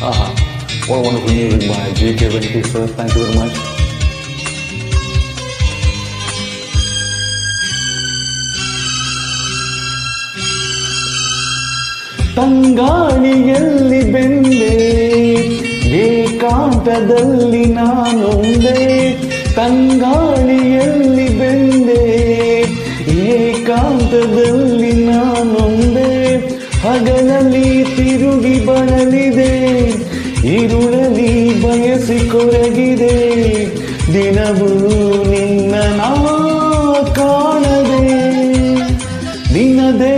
What a wonderful music by J.K. Venkatesh, sir. Thank you very much. ತಂಗಾಳಿಯಲ್ಲಿ ಬೆಂದೆ ಏಕಾಂತದಲ್ಲಿ ನಾನೊಂದೇ, ತಂಗಾಳಿಯಲ್ಲಿ ಬೆಂದೆ ಏಕಾಂತದಲ್ಲಿ ನಾನೊಂದೇ, ಹಗಲಲ್ಲಿ ತಿರುಗಿ ಬಳಲಿದೆ ಇರುಳಲಿ ಬಯಸಿ ಕೊರಗಿದೆ, ದಿನವೂ ನಿನ್ನ ನಾ ಕಾಣದೆ, ನಿನ್ನದೇ